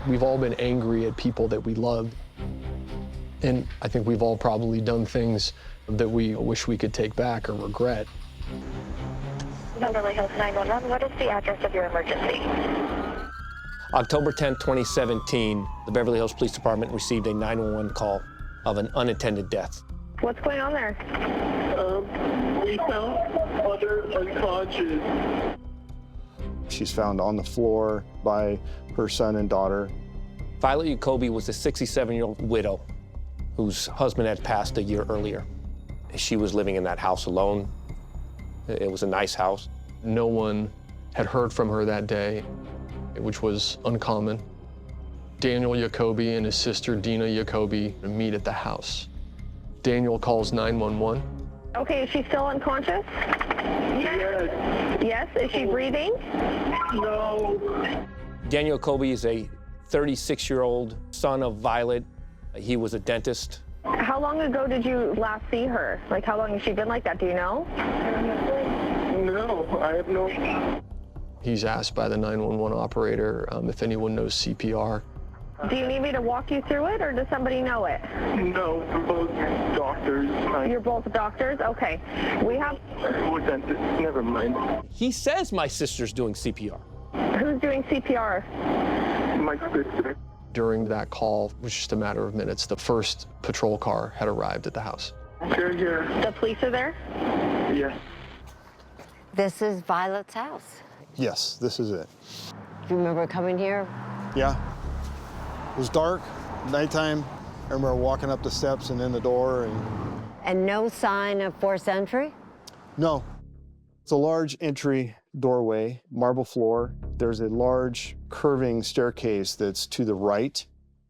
We've all been angry at people that we love. And I think we've all probably done things that we wish we could take back or regret. Beverly Hills 911, what is the address of your emergency? October 10, 2017, the Beverly Hills Police Department received a 911 call of an unattended death. What's going on there? We found mother unconscious. She's found on the floor by her son and daughter. Violet Yacobi was a 67-year-old widow whose husband had passed a year earlier. She was living in that house alone. It was a nice house. No one had heard from her that day, which was uncommon. Daniel Yacobi and his sister Dina Yacobi meet at the house. Daniel calls 911. Okay, is she still unconscious? Yes. Yes, is she breathing? No. Daniel Yacobi is a 36-year-old son of Violet. He was a dentist. How long ago did you last see her? Like, how long has she been like that, do you know? No, I have no. He's asked by the 911 operator if anyone knows CPR. Do you need me to walk you through it, or does somebody know it? No, we're both doctors. You're both doctors? Okay. We have... We're dentists. Never mind. He says my sister's doing CPR. Who's doing CPR? My sister. During that call, it was just a matter of minutes, the first patrol car had arrived at the house. Here. The police are there? Yes. This is Violet's house. Yes, this is it. Do you remember coming here? Yeah. It was dark, nighttime. I remember walking up the steps and in the door and... And no sign of forced entry? No. It's a large entry doorway, marble floor. There's a large curving staircase that's to the right.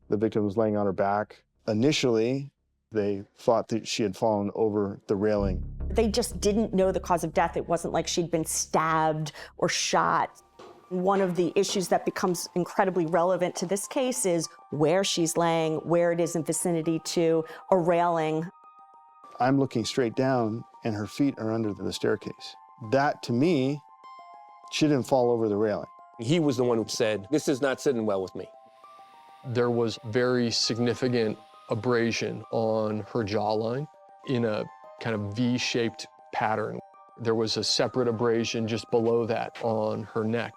The victim was laying on her back. Initially, they thought that she had fallen over the railing. They just didn't know the cause of death. It wasn't like she'd been stabbed or shot. One of the issues that becomes incredibly relevant to this case is where she's laying, where it is in vicinity to a railing. I'm looking straight down, and her feet are under the staircase. That, to me, she didn't fall over the railing. He was the one who said, "This is not sitting well with me." There was very significant abrasion on her jawline in a kind of V-shaped pattern. There was a separate abrasion just below that on her neck.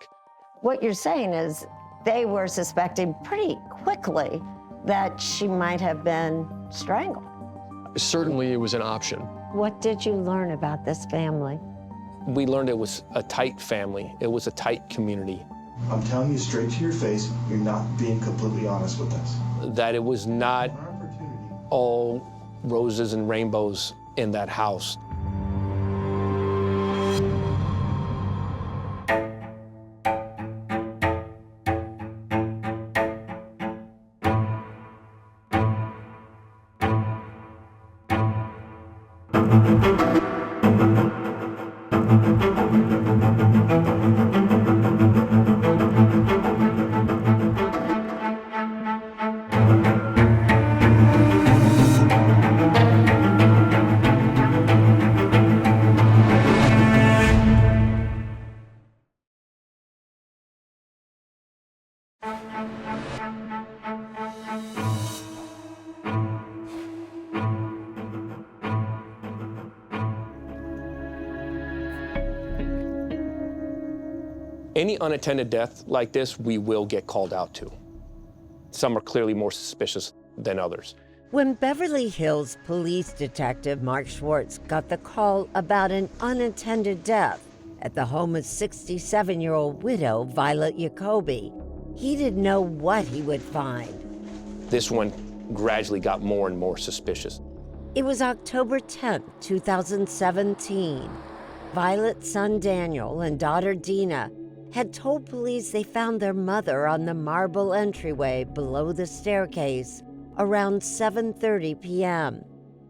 What you're saying is they were suspecting pretty quickly that she might have been strangled. Certainly it was an option. What did you learn about this family? We learned it was a tight family. It was a tight community. I'm telling you straight to your face, you're not being completely honest with us. That it was not all roses and rainbows in that house. Any unattended death like this, we will get called out to. Some are clearly more suspicious than others. When Beverly Hills police detective Mark Schwartz got the call about an unattended death at the home of 67-year-old widow Violet Yacobi, he didn't know what he would find. This one gradually got more and more suspicious. It was October 10th, 2017. Violet's son Daniel and daughter Dina had told police they found their mother on the marble entryway below the staircase around 7:30 p.m.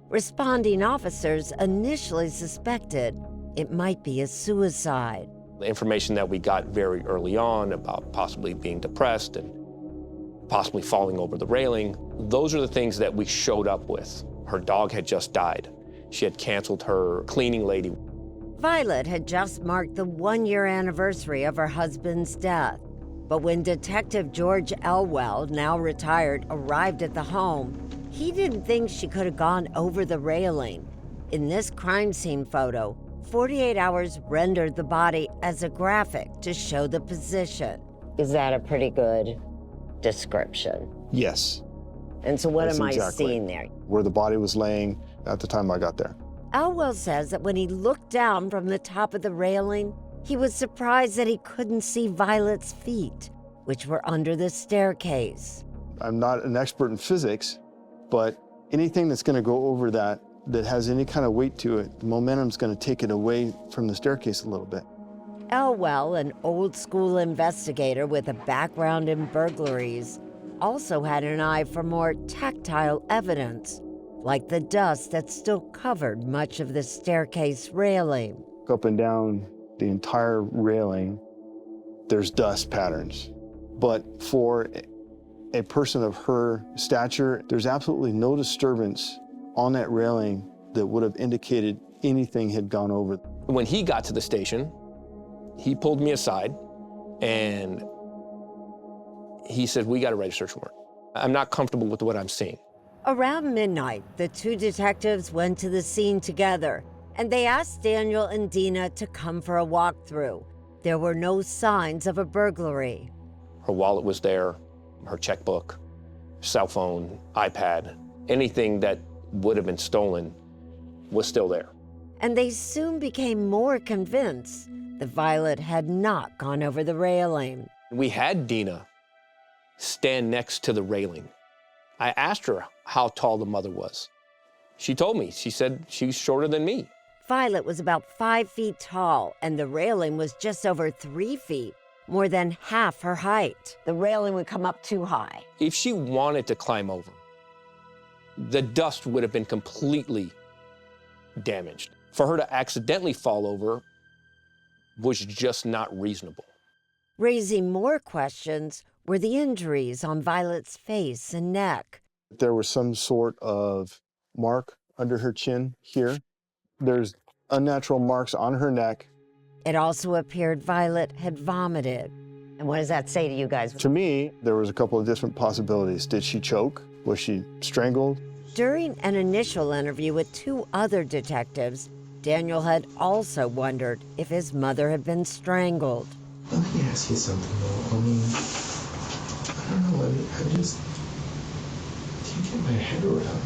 Responding officers initially suspected it might be a suicide. The information that we got very early on about possibly being depressed and possibly falling over the railing, those are the things that we showed up with. Her dog had just died. She had canceled her cleaning lady. Violet had just marked the one-year anniversary of her husband's death. But when Detective George Elwell, now retired, arrived at the home, he didn't think she could have gone over the railing. In this crime scene photo, 48 hours rendered the body as a graphic to show the position. Is that a pretty good description? Yes. And so what That's am I exactly seeing there? where the body was laying at the time I got there. Elwell says that when he looked down from the top of the railing, he was surprised that he couldn't see Violet's feet, which were under the staircase. I'm not an expert in physics, but anything that's going to go over that has any kind of weight to it, the momentum's going to take it away from the staircase a little bit. Elwell, an old-school investigator with a background in burglaries, also had an eye for more tactile evidence, like the dust that still covered much of the staircase railing. Up and down the entire railing, there's dust patterns. But for a person of her stature, there's absolutely no disturbance on that railing that would have indicated anything had gone over. When he got to the station, he pulled me aside and he said, "We got a register search warrant. I'm not comfortable with what I'm seeing." Around midnight, the two detectives went to the scene together, and they asked Daniel and Dina to come for a walkthrough. There were no signs of a burglary. Her wallet was there, her checkbook, cell phone, iPad, anything that would have been stolen was still there. And they soon became more convinced that Violet had not gone over the railing. We had Dina stand next to the railing. I asked her how tall the mother was. She told me. She said she's shorter than me. Violet was about 5 feet tall, and the railing was just over 3 feet, more than half her height. The railing would come up too high. If she wanted to climb over, the dust would have been completely damaged. For her to accidentally fall over was just not reasonable. Raising more questions were the injuries on Violet's face and neck. There was some sort of mark under her chin here. There's unnatural marks on her neck. It also appeared Violet had vomited. And what does that say to you guys? To me, there was a couple of different possibilities. Did she choke? Was she strangled? During an initial interview with 2 other detectives, Daniel had also wondered if his mother had been strangled. Let me ask you something, though. I mean, I don't know. I just can't get my head around.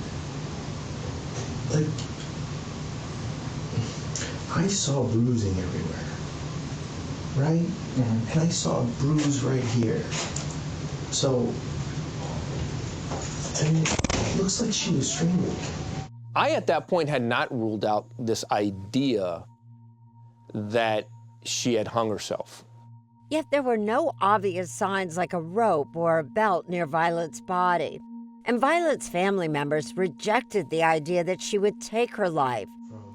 Like, I saw bruising everywhere, right? Mm-hmm. And I saw a bruise right here. So, I mean, it looks like she was strangled. I, at that point, had not ruled out this idea that she had hung herself. Yet there were no obvious signs like a rope or a belt near Violet's body. And Violet's family members rejected the idea that she would take her life.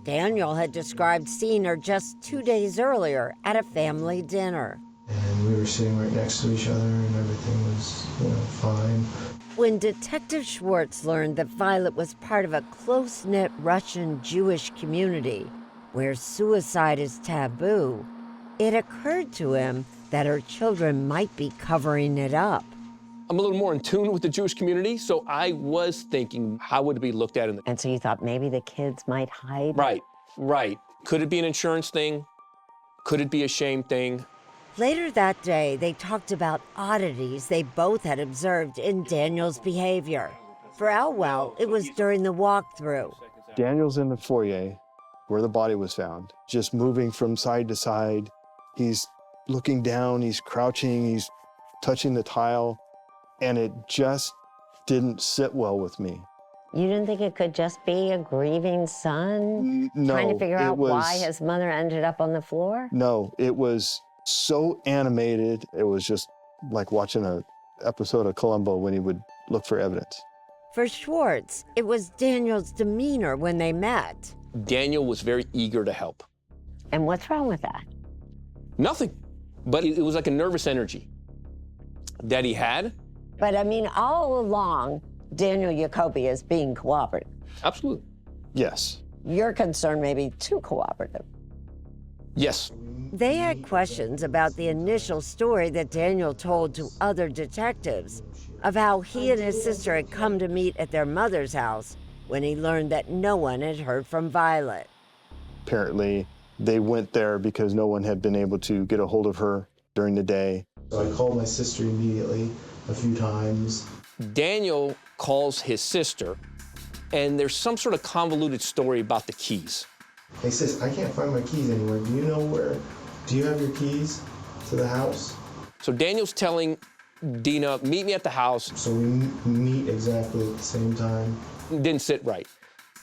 Daniel had described seeing her just 2 days earlier at a family dinner. And we were sitting right next to each other and everything was, fine. When Detective Schwartz learned that Violet was part of a close-knit Russian Jewish community where suicide is taboo, it occurred to him that her children might be covering it up. I'm a little more in tune with the Jewish community, so I was thinking, how would it be looked at in the... And so you thought maybe the kids might hide? Right. Could it be an insurance thing? Could it be a shame thing? Later that day, they talked about oddities they both had observed in Daniel's behavior. For Elwell, it was during the walkthrough. Daniel's in the foyer where the body was found, just moving from side to side. He's looking down, he's crouching, he's touching the tile, and it just didn't sit well with me. You didn't think it could just be a grieving son No, trying to figure out was, why his mother ended up on the floor? No, it was so animated. It was just like watching an episode of Columbo when he would look for evidence. For Schwartz, it was Daniel's demeanor when they met. Daniel was very eager to help. And what's wrong with that? Nothing, but it was like a nervous energy that he had. But I mean, all along, Daniel Yacobi is being cooperative. Absolutely. Yes. You're concerned maybe too cooperative. Yes. They had questions about the initial story that Daniel told to other detectives of how he and his sister had come to meet at their mother's house when he learned that no one had heard from Violet. Apparently, they went there because no one had been able to get a hold of her during the day. So I called my sister immediately a few times. Daniel calls his sister, and there's some sort of convoluted story about the keys. Hey sis, I can't find my keys anywhere. Do you have your keys to the house? So Daniel's telling Dina, meet me at the house. So we meet exactly at the same time. Didn't sit right.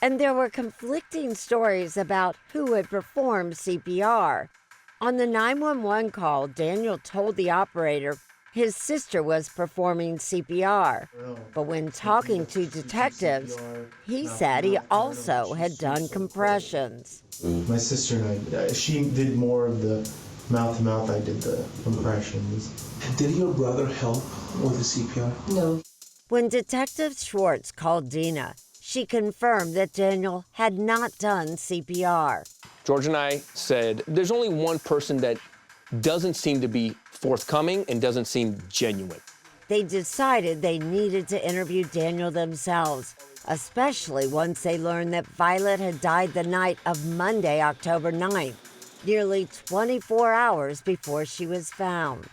And there were conflicting stories about who had performed CPR. On the 911 call, Daniel told the operator his sister was performing CPR. But when talking to detectives, he said he also had done compressions. My sister and I, she did more of the mouth-to-mouth, I did the compressions. Did your brother help with the CPR? No. When Detective Schwartz called Dina, she confirmed that Daniel had not done CPR. George and I said, there's only one person that doesn't seem to be forthcoming and doesn't seem genuine. They decided they needed to interview Daniel themselves, especially once they learned that Violet had died the night of Monday, October 9th, nearly 24 hours before she was found.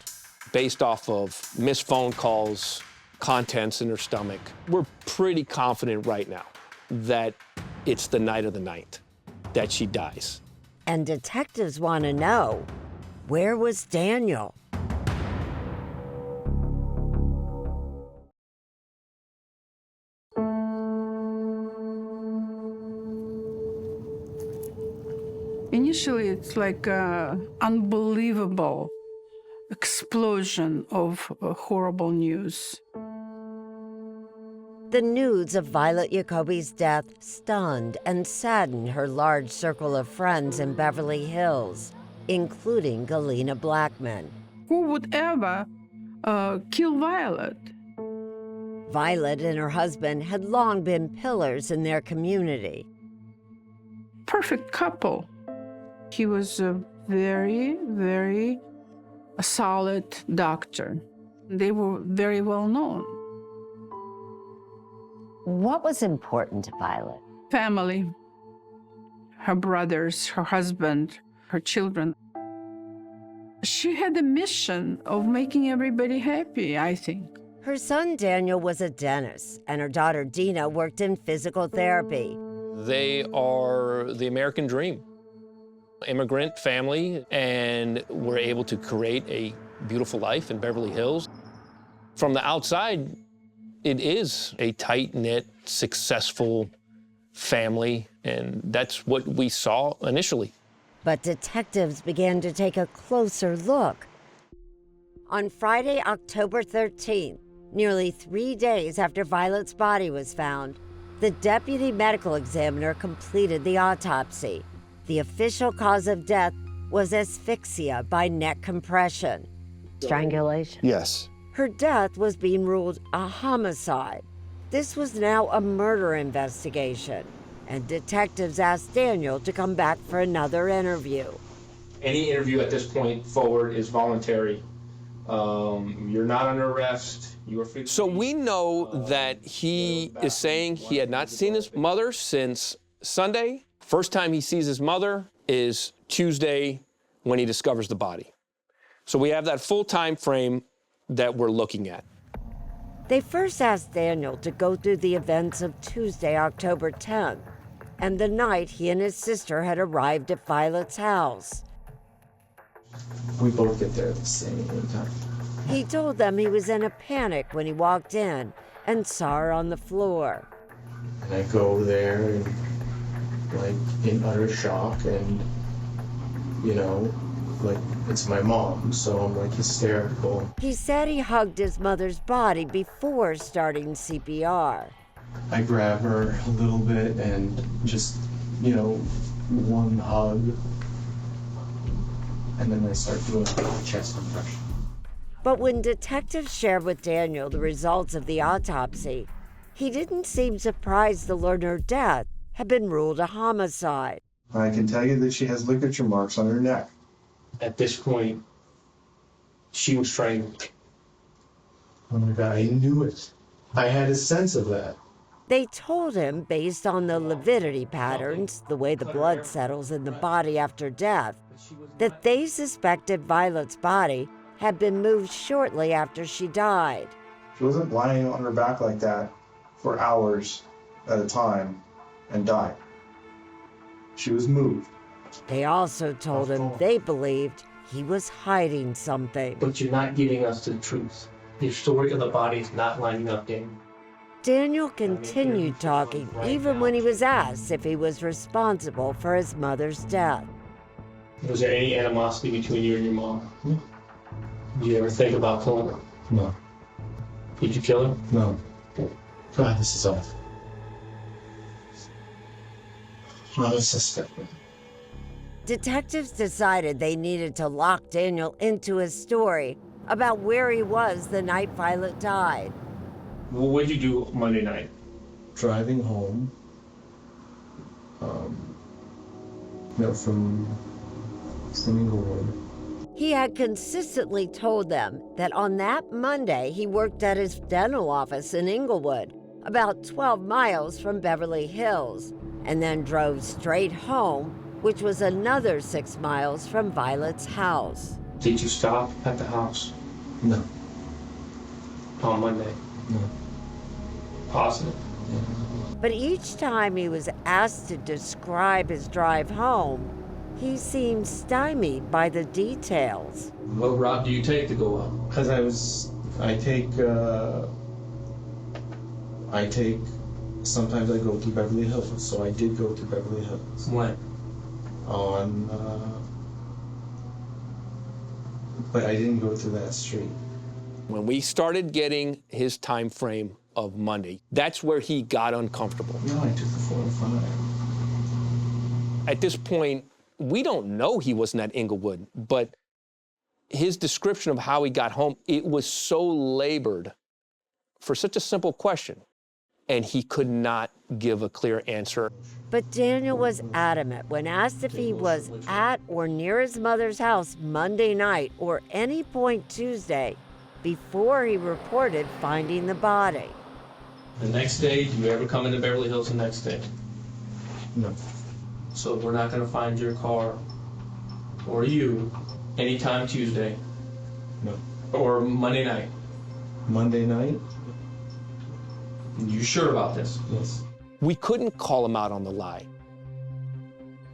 Based off of missed phone calls, contents in her stomach, we're pretty confident right now that it's the night of the 9th that she dies. And detectives want to know, where was Daniel? Initially, it's like an unbelievable explosion of horrible news. The news of Violet Yacobi's death stunned and saddened her large circle of friends in Beverly Hills, including Galena Blackman. Who would ever kill Violet? Violet and her husband had long been pillars in their community. Perfect couple. He was a very, very solid doctor. They were very well known. What was important to Violet? Family, her brothers, her husband, her children. She had a mission of making everybody happy, I think. Her son Daniel was a dentist, and her daughter Dina worked in physical therapy. They are the American dream. Immigrant family, and were able to create a beautiful life in Beverly Hills. From the outside, it is a tight-knit, successful family, and that's what we saw initially. But detectives began to take a closer look. On Friday, October 13th, nearly 3 days after Violet's body was found, the deputy medical examiner completed the autopsy. The official cause of death was asphyxia by neck compression. Strangulation? Yes. Her death was being ruled a homicide. This was now a murder investigation, and detectives asked Daniel to come back for another interview. Any interview at this point forward is voluntary. You're not under arrest. You are free. So we know that he is saying he had not seen his mother since Sunday. First time he sees his mother is Tuesday when he discovers the body. So we have that full time frame that we're looking at. They first asked Daniel to go through the events of Tuesday, October 10th, and the night he and his sister had arrived at Violet's house. We both get there at the same time. He told them he was in a panic when he walked in and saw her on the floor. And I go there and like in utter shock, and like it's my mom, so I'm like hysterical. He said he hugged his mother's body before starting CPR. I grab her a little bit and just, one hug, and then I start doing chest compression. But when detectives shared with Daniel the results of the autopsy, he didn't seem surprised to learn her death had been ruled a homicide. I can tell you that she has ligature marks on her neck. at this point, she was strangled. Oh my God, I knew it. I had a sense of that. They told him, based on the lividity patterns, the way the blood settles in the body after death, that they suspected Violet's body had been moved shortly after she died. She wasn't lying on her back like that for hours at a time and died. She was moved. They also told him they believed he was hiding something. But you're not getting us to the truth. Your story of the body is not lining up, Daniel. Daniel continued talking even when he was asked if he was responsible for his mother's death. Was there any animosity between you and your mom? No. Did you ever think about killing her? No. Did you kill her? No. God, this is awful. I'm a suspect. Detectives decided they needed to lock Daniel into his story about where he was the night Violet died. Well, what did you do Monday night? Driving home, from Inglewood. He had consistently told them that on that Monday he worked at his dental office in Inglewood, about 12 miles from Beverly Hills, and then drove straight home, which was another 6 miles from Violet's house. Did you stop at the house? No. On Monday? No. Positive? Yeah. But each time he was asked to describe his drive home, he seemed stymied by the details. What route do you take to go out? Because sometimes I go to Beverly Hills, so I did go to Beverly Hills. When? But I didn't go through that street. When we started getting his time frame of Monday, that's where he got uncomfortable. No, I took the 405. At this point, we don't know he wasn't at Inglewood, but his description of how he got home, it was so labored for such a simple question, and he could not give a clear answer. But Daniel was adamant when asked if he was at or near his mother's house Monday night or any point Tuesday before he reported finding the body. The next day, do you ever come into Beverly Hills the next day? No. So we're not going to find your car or you anytime Tuesday? No. Or Monday night? Monday night? You sure about this? Yes. We couldn't call him out on the lie,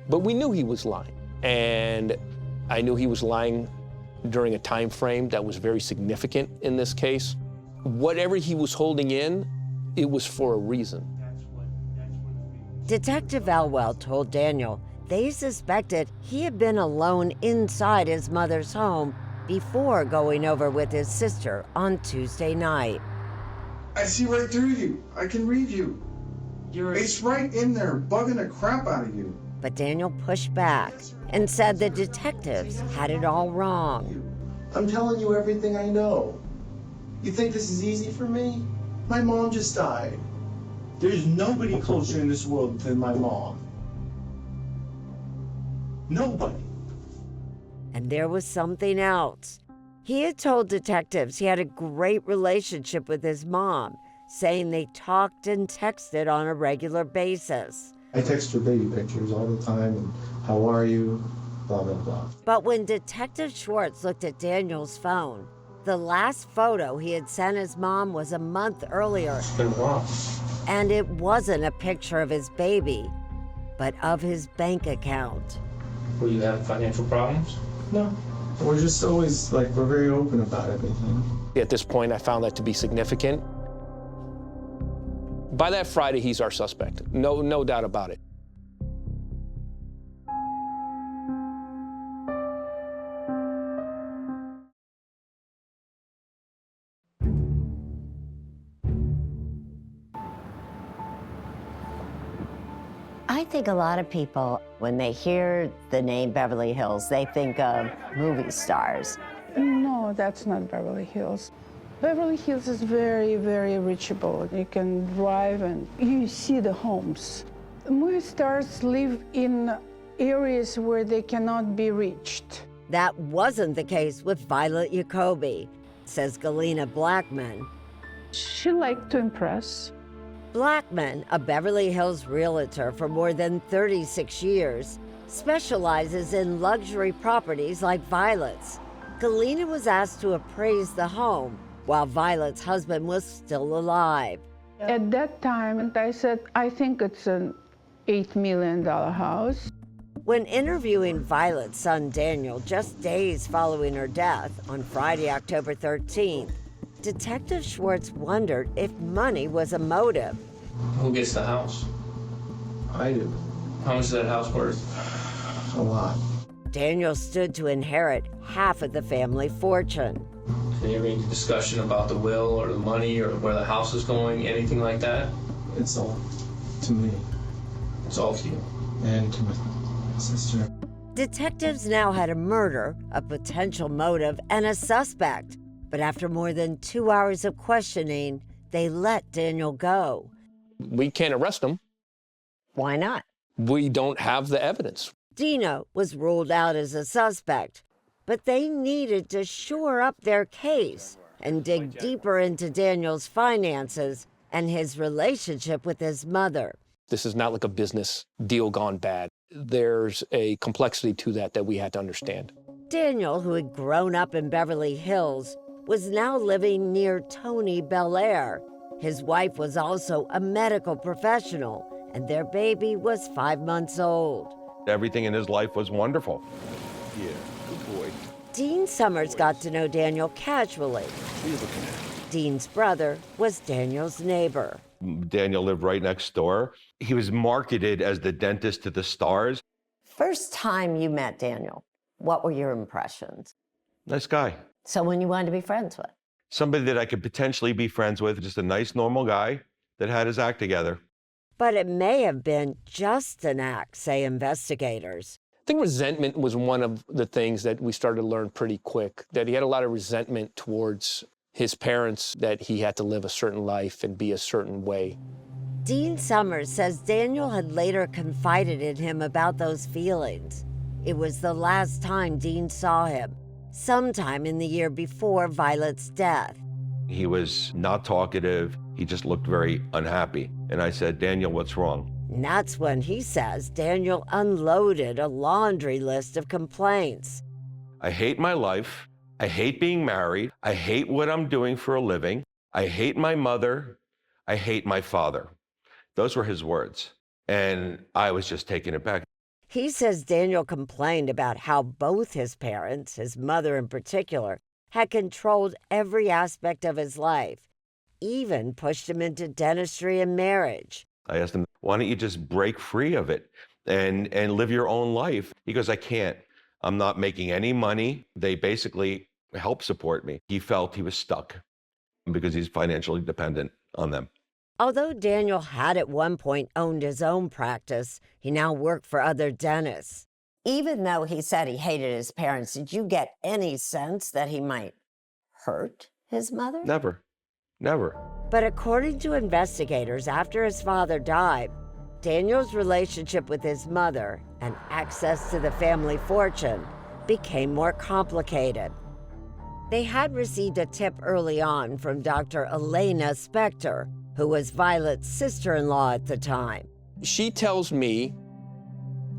but we knew he was lying. And I knew he was lying during a time frame that was very significant in this case. Whatever he was holding in, it was for a reason. Detective Elwell told Daniel they suspected he had been alone inside his mother's home before going over with his sister on Tuesday night. I see right through you. I can read you. It's right in there, bugging the crap out of you. But Daniel pushed back and said the detectives had it all wrong. I'm telling you everything I know. You think this is easy for me? My mom just died. There's nobody closer in this world than my mom. Nobody. And there was something else. He had told detectives he had a great relationship with his mom, saying they talked and texted on a regular basis. I text her baby pictures all the time, and how are you, blah, blah, blah. But when Detective Schwartz looked at Daniel's phone, the last photo he had sent his mom was a month earlier. It's been a while. And it wasn't a picture of his baby, but of his bank account. Were you having financial problems? No. We're just always, we're very open about everything. At this point, I found that to be significant. By that Friday, he's our suspect. No doubt about it. I think a lot of people, when they hear the name Beverly Hills, they think of movie stars. No, that's not Beverly Hills. Beverly Hills is very, very reachable. You can drive and you see the homes. Movie stars live in areas where they cannot be reached. That wasn't the case with Violet Yacobi, says Galena Blackman. She liked to impress. Blackman, a Beverly Hills realtor for more than 36 years, specializes in luxury properties like Violet's. Galena was asked to appraise the home while Violet's husband was still alive. At that time, I said, I think it's an $8 million house. When interviewing Violet's son Daniel just days following her death on Friday, October 13th, Detective Schwartz wondered if money was a motive. Who gets the house? I do. How much is that house worth? A lot. Daniel stood to inherit half of the family fortune. Did you have any discussion about the will or the money or where the house is going, anything like that? It's all to me. It's all to you. And to my sister. Detectives now had a murder, a potential motive, and a suspect. But after more than 2 hours of questioning, they let Daniel go. We can't arrest him. Why not? We don't have the evidence. Dina was ruled out as a suspect, but they needed to shore up their case and dig deeper into Daniel's finances and his relationship with his mother. This is not like a business deal gone bad. There's a complexity to that we had to understand. Daniel, who had grown up in Beverly Hills, was now living near Tony Belair. His wife was also a medical professional, and their baby was 5 months old. Everything in his life was wonderful. Yeah, good boy. Dean Summers got to know Daniel casually. Dean's brother was Daniel's neighbor. Daniel lived right next door. He was marketed as the dentist to the stars. First time you met Daniel, what were your impressions? Nice guy. Someone you wanted to be friends with? Somebody that I could potentially be friends with, just a nice, normal guy that had his act together. But it may have been just an act, say investigators. I think resentment was one of the things that we started to learn pretty quick, that he had a lot of resentment towards his parents, that he had to live a certain life and be a certain way. Dean Summers says Daniel had later confided in him about those feelings. It was the last time Dean saw him, sometime in the year before Violet's death. He was not talkative. He just looked very unhappy. And I said, Daniel, what's wrong? And that's when he says Daniel unloaded a laundry list of complaints. I hate my life. I hate being married. I hate what I'm doing for a living. I hate my mother. I hate my father. Those were his words. And I was just taken aback. He says Daniel complained about how both his parents, his mother in particular, had controlled every aspect of his life, even pushed him into dentistry and marriage. I asked him, why don't you just break free of it and live your own life? He goes, I can't. I'm not making any money. They basically help support me. He felt he was stuck because he's financially dependent on them. Although Daniel had at one point owned his own practice, he now worked for other dentists. Even though he said he hated his parents, did you get any sense that he might hurt his mother? Never. Never. But according to investigators, after his father died, Daniel's relationship with his mother and access to the family fortune became more complicated. They had received a tip early on from Dr. Elena Spector, who was Violet's sister-in-law at the time. She tells me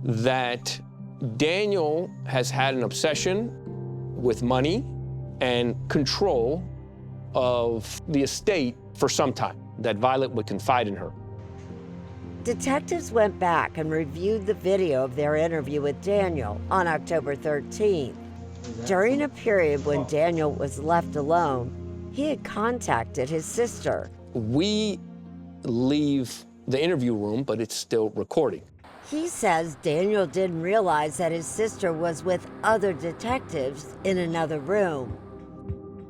that Daniel has had an obsession with money and control of the estate for some time, that Violet would confide in her. Detectives went back and reviewed the video of their interview with Daniel on October 13th. During a period when Daniel was left alone, he had contacted his sister. We leave the interview room, but it's still recording. He says Daniel didn't realize that his sister was with other detectives in another room.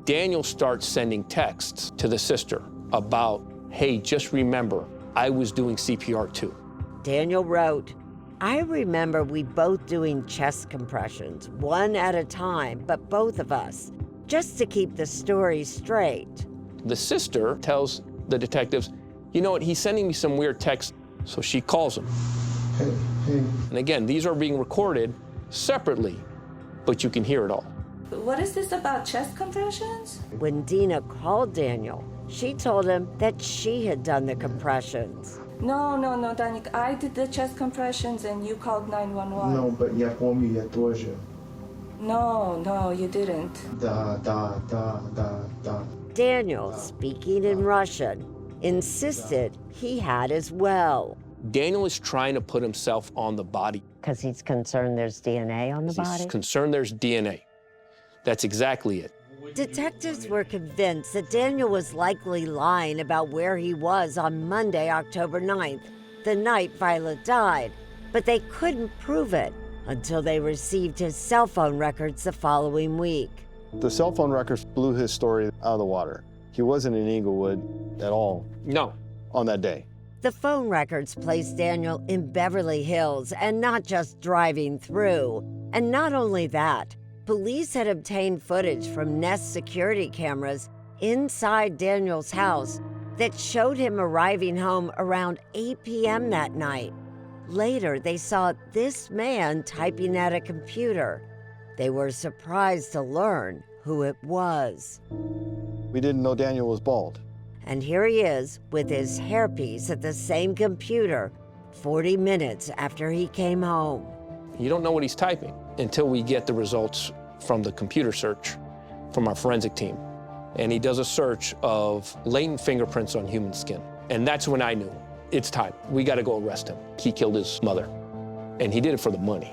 Daniel starts sending texts to the sister about, hey, just remember, I was doing CPR too. Daniel wrote, I remember we both doing chest compressions, one at a time, but both of us, just to keep the story straight. The sister tells the detectives, you know what, he's sending me some weird text. So she calls him. Hey. And again, these are being recorded separately, but you can hear it all. What is this about chest compressions? When Dina called Daniel, she told him that she had done the compressions. No, Danik, I did the chest compressions and you called 911. No, but я помню, я тоже. No, you didn't. Да. Daniel, speaking in Russian, insisted he had as well. Daniel is trying to put himself on the body. Because he's concerned there's DNA on the body? He's concerned there's DNA. That's exactly it. Detectives were convinced that Daniel was likely lying about where he was on Monday, October 9th, the night Violet died, but they couldn't prove it until they received his cell phone records the following week. The cell phone records blew his story out of the water. He wasn't in Inglewood at all. No. On that day. The phone records placed Daniel in Beverly Hills and not just driving through. And not only that, police had obtained footage from Nest security cameras inside Daniel's house that showed him arriving home around 8 p.m. that night. Later, they saw this man typing at a computer. They were surprised to learn who it was. We didn't know Daniel was bald. And here he is with his hairpiece at the same computer 40 minutes after he came home. You don't know what he's typing until we get the results from the computer search from our forensic team. And he does a search of latent fingerprints on human skin. And that's when I knew, it's time. We got to go arrest him. He killed his mother, and he did it for the money.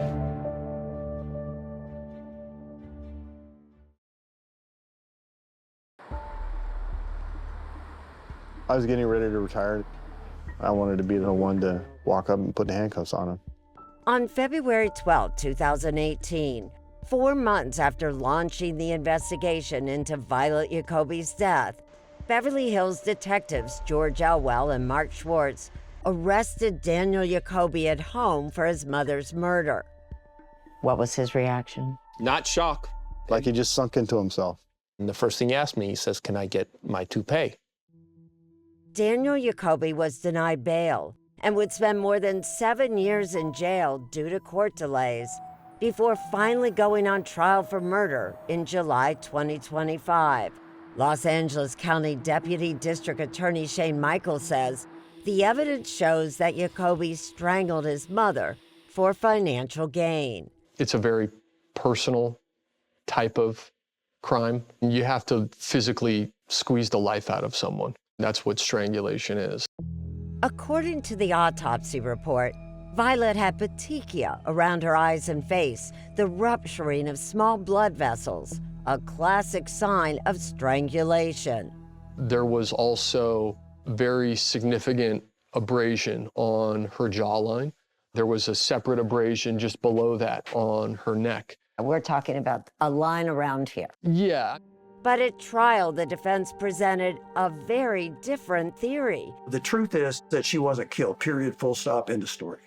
I was getting ready to retire. I wanted to be the one to walk up and put the handcuffs on him. On February 12, 2018, 4 months after launching the investigation into Violet Yacobi's death, Beverly Hills detectives George Elwell and Mark Schwartz arrested Daniel Yacobi at home for his mother's murder. What was his reaction? Not shock. Like he just sunk into himself. And the first thing he asked me, he says, "Can I get my toupee?" Daniel Yacobi was denied bail and would spend more than 7 years in jail due to court delays before finally going on trial for murder in July 2025. Los Angeles County Deputy District Attorney Shane Michael says the evidence shows that Yacobi strangled his mother for financial gain. It's a very personal type of crime. You have to physically squeeze the life out of someone. That's what strangulation is. According to the autopsy report, Violet had petechia around her eyes and face, the rupturing of small blood vessels, a classic sign of strangulation. There was also very significant abrasion on her jawline. There was a separate abrasion just below that on her neck. We're talking about a line around here. Yeah. But at trial, the defense presented a very different theory. The truth is that she wasn't killed, period, full stop, end of story.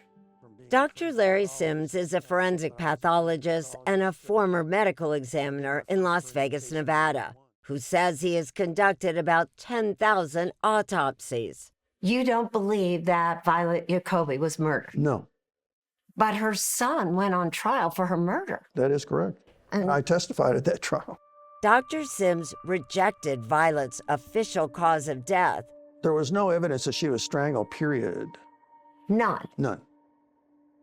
Dr. Larry Sims is a forensic pathologist and a former medical examiner in Las Vegas, Nevada, who says he has conducted about 10,000 autopsies. You don't believe that Violet Yacobi was murdered? No. But her son went on trial for her murder. That is correct. And I testified at that trial. Dr. Sims rejected Violet's official cause of death. There was no evidence that she was strangled, period. None. None.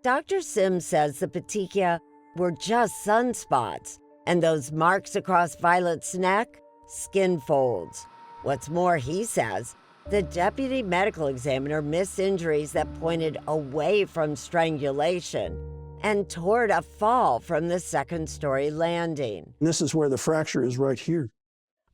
Dr. Sims says the petechia were just sunspots, and those marks across Violet's neck, skin folds. What's more, he says, the deputy medical examiner missed injuries that pointed away from strangulation and toward a fall from the second-story landing. This is where the fracture is, right here.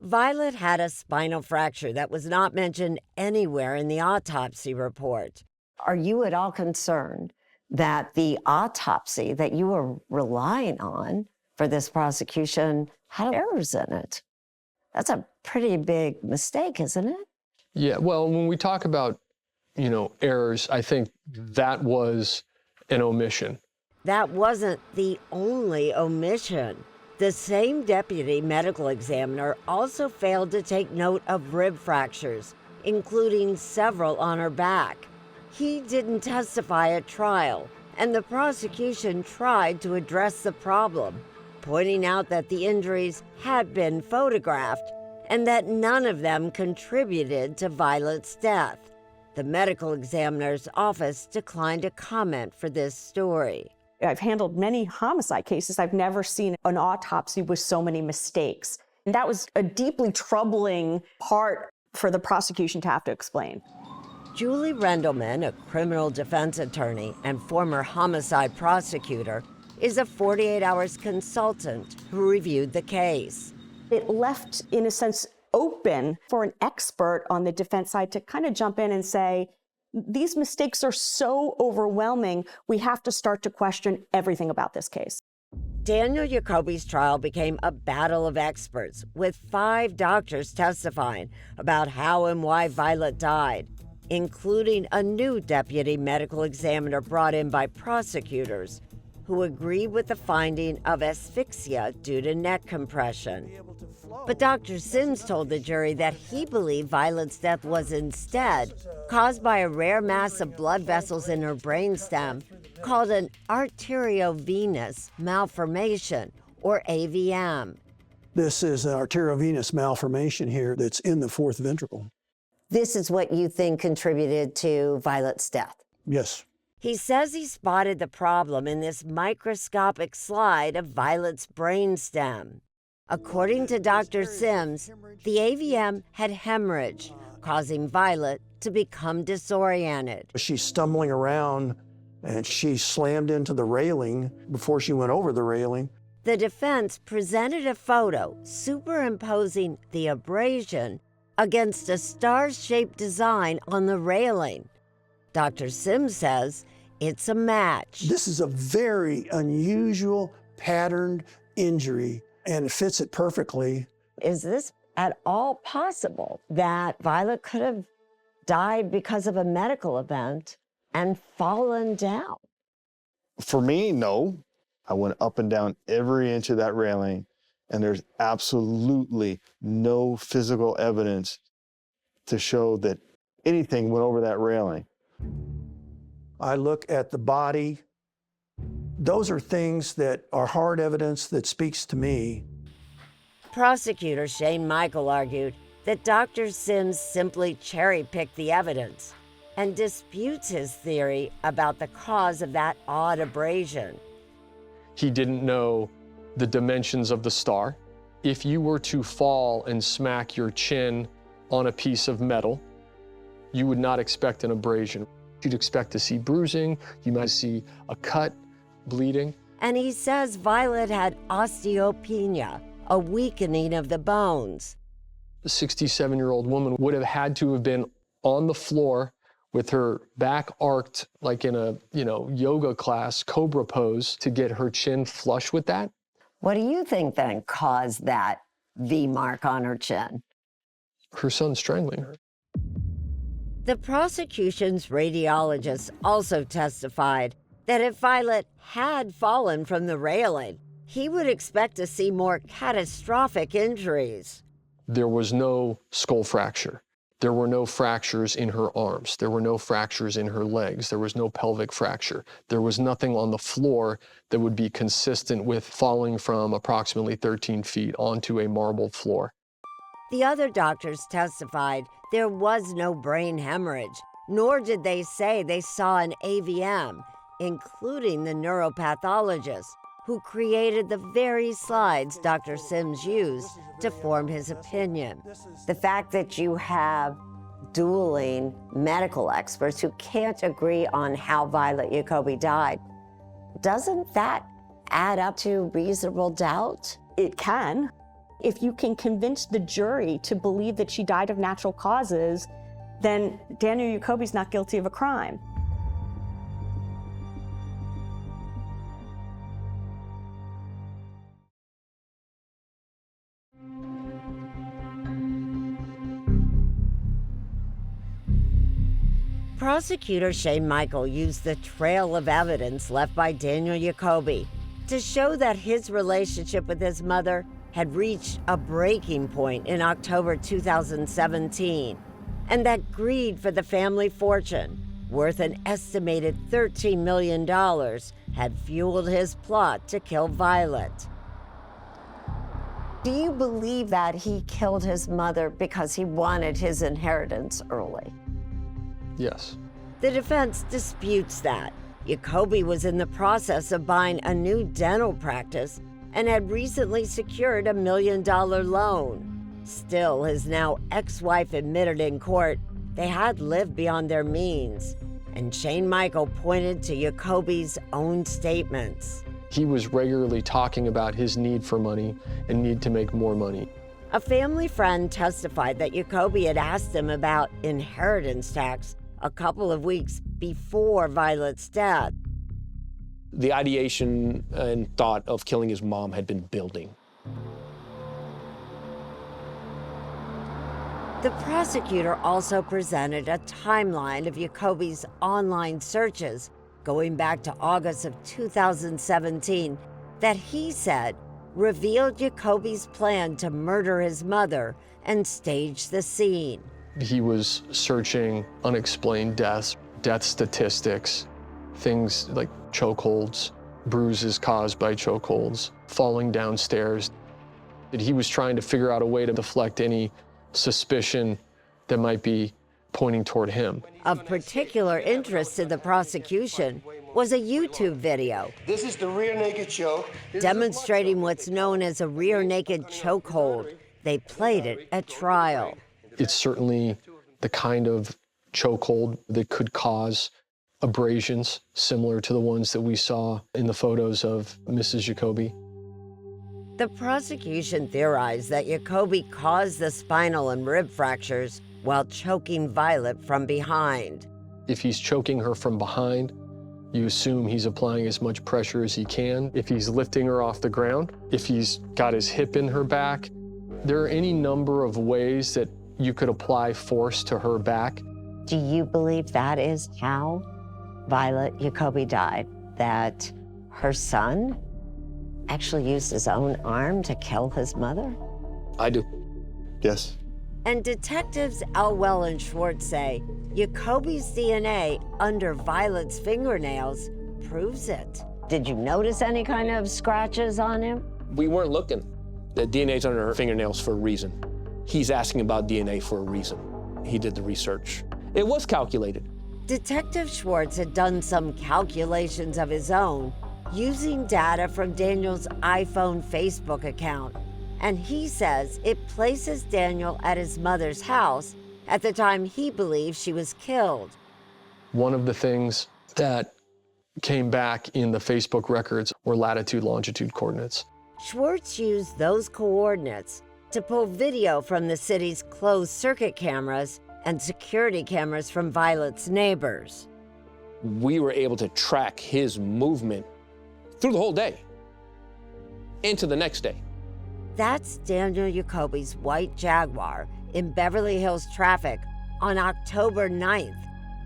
Violet had a spinal fracture that was not mentioned anywhere in the autopsy report. Are you at all concerned that the autopsy that you were relying on for this prosecution had errors in it? That's a pretty big mistake, isn't it? Yeah, well, when we talk about, errors, I think that was an omission. That wasn't the only omission. The same deputy medical examiner also failed to take note of rib fractures, including several on her back. He didn't testify at trial, and the prosecution tried to address the problem, pointing out that the injuries had been photographed and that none of them contributed to Violet's death. The medical examiner's office declined to comment for this story. I've handled many homicide cases. I've never seen an autopsy with so many mistakes. And that was a deeply troubling part for the prosecution to have to explain. Julie Rendelman, a criminal defense attorney and former homicide prosecutor, is a 48 Hours consultant who reviewed the case. It left, in a sense, open for an expert on the defense side to kind of jump in and say, these mistakes are so overwhelming, we have to start to question everything about this case. Daniel Yacobi's trial became a battle of experts, with 5 doctors testifying about how and why Violet died, including a new deputy medical examiner brought in by prosecutors who agreed with the finding of asphyxia due to neck compression. But Dr. Sims told the jury that he believed Violet's death was instead caused by a rare mass of blood vessels in her brainstem called an arteriovenous malformation, or AVM. This is an arteriovenous malformation here that's in the fourth ventricle. This is what you think contributed to Violet's death? Yes. He says he spotted the problem in this microscopic slide of Violet's brainstem. According to Dr. Sims, the AVM had hemorrhage, causing Violet to become disoriented. She's stumbling around and she slammed into the railing before she went over the railing. The defense presented a photo superimposing the abrasion against a star-shaped design on the railing. Dr. Sims says it's a match. This is a very unusual patterned injury, and it fits it perfectly. Is this at all possible that Violet could have died because of a medical event and fallen down? For me, no. I went up and down every inch of that railing, and there's absolutely no physical evidence to show that anything went over that railing. I look at the body. Those are things that are hard evidence that speaks to me. Prosecutor Shane Michael argued that Dr. Sims simply cherry-picked the evidence and disputes his theory about the cause of that odd abrasion. He didn't know the dimensions of the star. If you were to fall and smack your chin on a piece of metal, you would not expect an abrasion. You'd expect to see bruising, you might see a cut, bleeding. And he says Violet had osteopenia, a weakening of the bones. A 67-year-old woman would have had to have been on the floor with her back arced like in a, yoga class, cobra pose, to get her chin flush with that. What do you think then caused that V mark on her chin? Her son strangling her. The prosecution's radiologist also testified that if Violet had fallen from the railing, he would expect to see more catastrophic injuries. There was no skull fracture. There were no fractures in her arms. There were no fractures in her legs. There was no pelvic fracture. There was nothing on the floor that would be consistent with falling from approximately 13 feet onto a marble floor. The other doctors testified there was no brain hemorrhage, nor did they say they saw an AVM, including the neuropathologist who created the very slides Dr. Sims used to form his opinion. The fact that you have dueling medical experts who can't agree on how Violet Yacobi died, doesn't that add up to reasonable doubt? It can. If you can convince the jury to believe that she died of natural causes, then Daniel Yacobi's not guilty of a crime. Prosecutor Shane Michael used the trail of evidence left by Daniel Yacobi to show that his relationship with his mother had reached a breaking point in October 2017, and that greed for the family fortune, worth an estimated $13 million, had fueled his plot to kill Violet. Do you believe that he killed his mother because he wanted his inheritance early? Yes. The defense disputes that. Yacobi was in the process of buying a new dental practice and had recently secured $1 million loan. Still, his now ex-wife admitted in court they had lived beyond their means, and Shane Michael pointed to Yacobi's own statements. He was regularly talking about his need for money and need to make more money. A family friend testified that Yacobi had asked him about inheritance tax a couple of weeks before Violet's death. The ideation and thought of killing his mom had been building. The prosecutor also presented a timeline of Yacobi's online searches going back to August of 2017 that he said revealed Yacobi's plan to murder his mother and stage the scene. He was searching unexplained deaths, death statistics, things like chokeholds, bruises caused by chokeholds, falling downstairs. He was trying to figure out a way to deflect any suspicion that might be pointing toward him. Of particular interest to the prosecution was a YouTube video. This is the rear naked choke. Demonstrating what's known as a rear naked chokehold. They played it at trial. It's certainly the kind of chokehold that could cause abrasions similar to the ones that we saw in the photos of Mrs. Yacobi. The prosecution theorized that Yacobi caused the spinal and rib fractures while choking Violet from behind. If he's choking her from behind, you assume he's applying as much pressure as he can. If he's lifting her off the ground, if he's got his hip in her back, there are any number of ways that you could apply force to her back. Do you believe that is how Violet Yacobi died? That her son actually used his own arm to kill his mother? I do. Yes. And detectives Elwell and Schwartz say Yacobi's DNA under Violet's fingernails proves it. Did you notice any kind of scratches on him? We weren't looking. The DNA's under her fingernails for a reason. He's asking about DNA for a reason. He did the research. It was calculated. Detective Schwartz had done some calculations of his own using data from Daniel's iPhone Facebook account. And he says it places Daniel at his mother's house at the time he believes she was killed. One of the things that came back in the Facebook records were latitude, longitude coordinates. Schwartz used those coordinates to pull video from the city's closed circuit cameras and security cameras from Violet's neighbors. We were able to track his movement through the whole day into the next day. That's Daniel Yacobi's white Jaguar in Beverly Hills traffic on October 9th,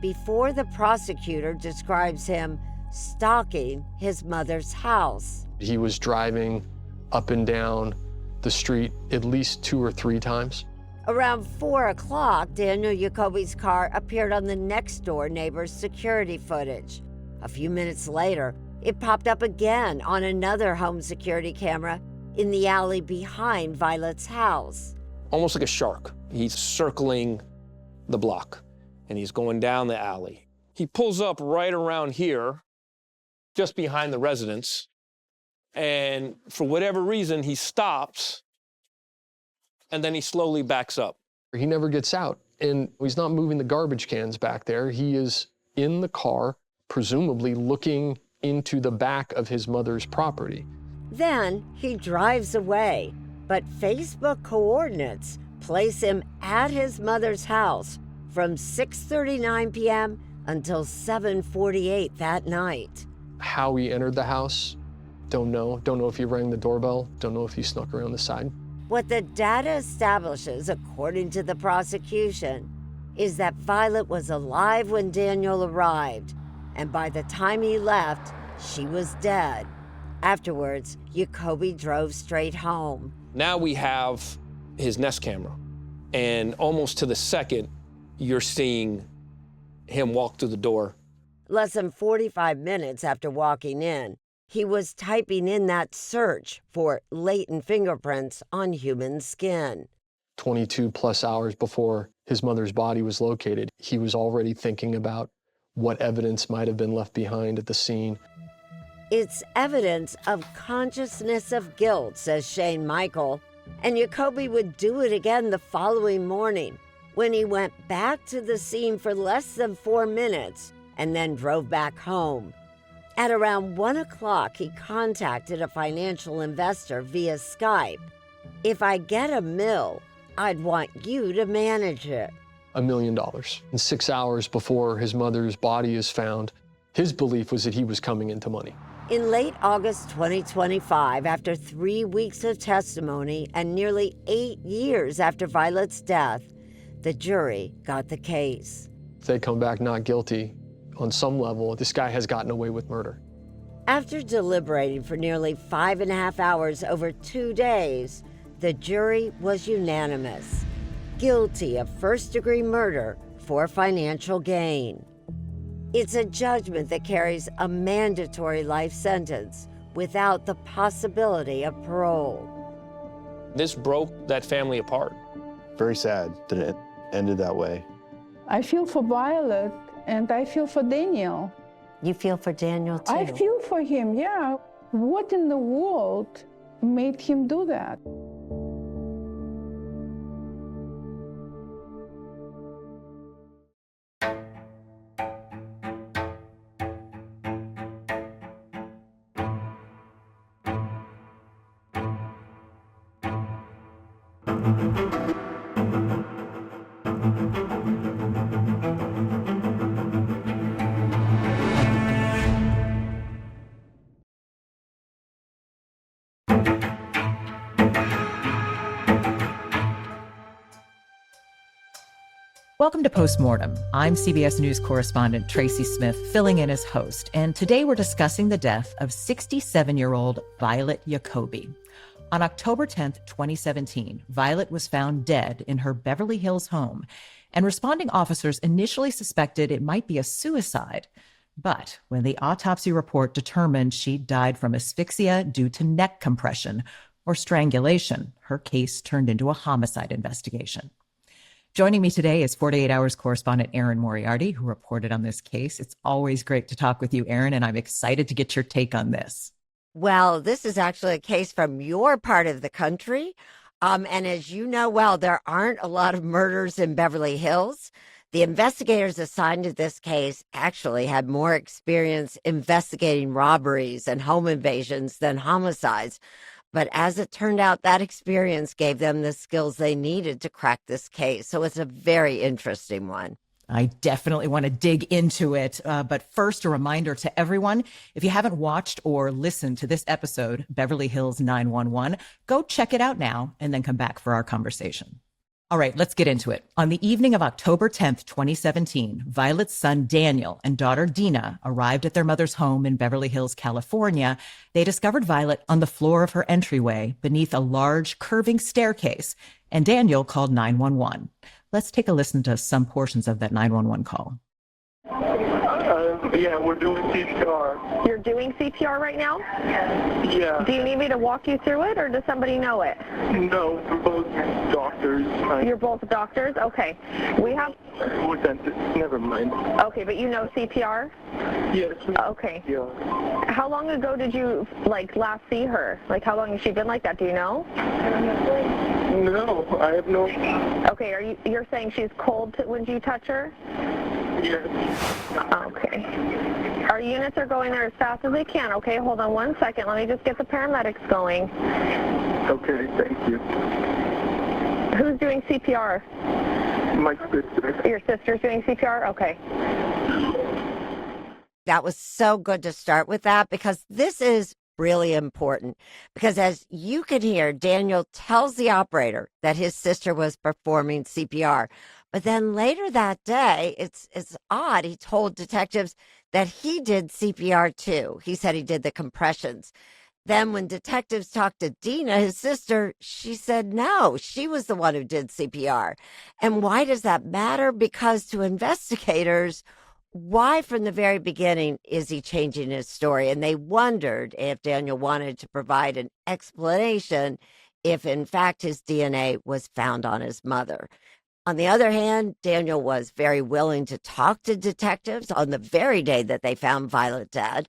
before the prosecutor describes him stalking his mother's house. He was driving up and down the street at least 2 or 3 times. Around 4 o'clock, Daniel Yacobi's car appeared on the next door neighbor's security footage. A few minutes later, it popped up again on another home security camera in the alley behind Violet's house. Almost like a shark. He's circling the block and he's going down the alley. He pulls up right around here, just behind the residence, and for whatever reason, he stops and then he slowly backs up. He never gets out, and he's not moving the garbage cans back there. He is in the car, presumably looking into the back of his mother's property. Then he drives away, but Facebook coordinates place him at his mother's house from 6:39 p.m. until 7:48 that night. How he entered the house, don't know. Don't know if he rang the doorbell. Don't know if he snuck around the side. What the data establishes, according to the prosecution, is that Violet was alive when Daniel arrived, and by the time he left, she was dead. Afterwards, Yacobi drove straight home. Now we have his Nest camera, and almost to the second, you're seeing him walk through the door. Less than 45 minutes after walking in, He was typing in that search for latent fingerprints on human skin. 22 plus hours before his mother's body was located, he was already thinking about what evidence might have been left behind at the scene. It's evidence of consciousness of guilt, says Shane Michael, and Yacobi would do it again the following morning when he went back to the scene for less than 4 minutes and then drove back home. At around 1 o'clock, he contacted a financial investor via Skype. "If I get $1 million, I'd want you to manage it." $1 million. And 6 hours before his mother's body is found, his belief was that he was coming into money. In late August 2025, after 3 weeks of testimony and nearly 8 years after Violet's death, the jury got the case. If they come back not guilty, on some level, this guy has gotten away with murder. After deliberating for nearly 5.5 hours over 2 days, the jury was unanimous. Guilty of first-degree murder for financial gain. It's a judgment that carries a mandatory life sentence without the possibility of parole. This broke that family apart. Very sad that it ended that way. I feel for Violet and I feel for Daniel. You feel for Daniel too? I feel for him, yeah. What in the world made him do that? Welcome to Postmortem. I'm CBS News correspondent Tracy Smith, filling in as host. And today we're discussing the death of 67-year-old Violet Yacobi. On October 10th, 2017, Violet was found dead in her Beverly Hills home, and responding officers initially suspected it might be a suicide. But when the autopsy report determined she died from asphyxia due to neck compression or strangulation, her case turned into a homicide investigation. Joining me today is 48 Hours correspondent Erin Moriarty, who reported on this case. It's always great to talk with you, Erin, and I'm excited to get your take on this. Well, this is actually a case from your part of the country. And as you know well, there aren't a lot of murders in Beverly Hills. The investigators assigned to this case actually had more experience investigating robberies and home invasions than homicides. But as it turned out, that experience gave them the skills they needed to crack this case. So it's a very interesting one. I definitely want to dig into it. But first, a reminder to everyone, if you haven't watched or listened to this episode, Beverly Hills 911, go check it out now and then come back for our conversation. All right, let's get into it. On the evening of October 10th, 2017, Violet's son Daniel and daughter Dina arrived at their mother's home in Beverly Hills, California. They discovered Violet on the floor of her entryway beneath a large curving staircase, and Daniel called 911. Let's take a listen to some portions of that 911 call. Yeah, we're doing CPR. You're doing CPR right now? Yeah. Do you need me to walk you through it, or does somebody know it? No, we're both doctors. You're both doctors? Okay. We have... Never mind. Okay, but you know CPR? Yes. Okay. Yeah. How long ago did you, last see her? How long has she been like that? Do you know? No, I have no... Okay, you're saying she's cold when you touch her? Yes. Okay. Our units are going there as fast as they can. Okay, hold on 1 second. Let me just get the paramedics going. Okay, thank you. Who's doing CPR? My sister. Your sister's doing CPR? Okay. That was so good to start with that, because this is really important. Because as you can hear, Daniel tells the operator that his sister was performing CPR. But then later that day, it's odd, he told detectives that he did CPR too. He said he did the compressions. Then when detectives talked to Dina, his sister, she said no, she was the one who did CPR. And why does that matter? Because to investigators, why from the very beginning is he changing his story? And they wondered if Daniel wanted to provide an explanation if in fact his DNA was found on his mother. On the other hand, Daniel was very willing to talk to detectives on the very day that they found Violet dead,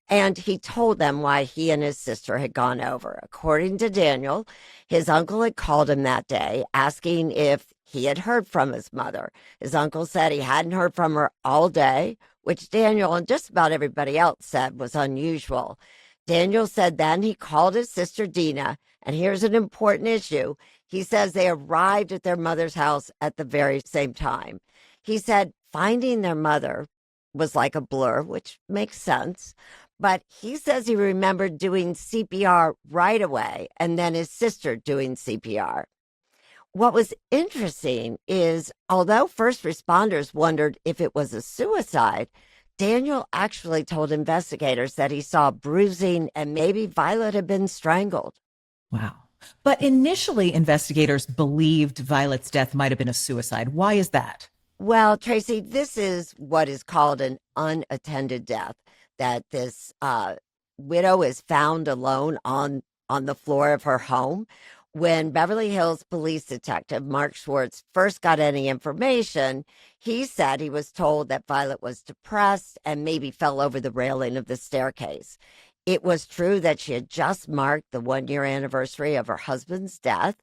and he told them why he and his sister had gone over. According to Daniel, his uncle had called him that day asking if he had heard from his mother. His uncle said he hadn't heard from her all day, which Daniel and just about everybody else said was unusual. Daniel said then he called his sister Dina, and here's an important issue. He says they arrived at their mother's house at the very same time. He said finding their mother was like a blur, which makes sense. But he says he remembered doing CPR right away and then his sister doing CPR. What was interesting is, although first responders wondered if it was a suicide, Daniel actually told investigators that he saw bruising and maybe Violet had been strangled. Wow. But initially, investigators believed Violet's death might have been a suicide. Why is that? Well, Tracy, this is what is called an unattended death, that this widow is found alone on the floor of her home. When Beverly Hills police detective Mark Schwartz first got any information, he said he was told that Violet was depressed and maybe fell over the railing of the staircase. It was true that she had just marked the 1-year anniversary of her husband's death.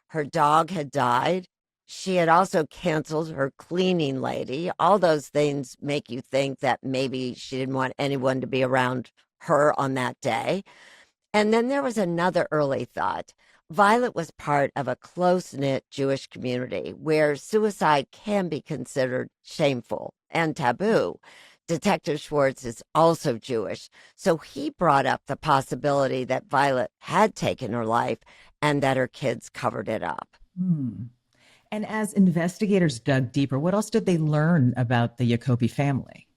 Her dog had died. She had also canceled her cleaning lady. All those things make you think that maybe she didn't want anyone to be around her on that day. And then there was another early thought. Violet was part of a close-knit Jewish community where suicide can be considered shameful and taboo. Detective Schwartz is also Jewish, so he brought up the possibility that Violet had taken her life and that her kids covered it up. And as investigators dug deeper, what else did they learn about the Yacobi family?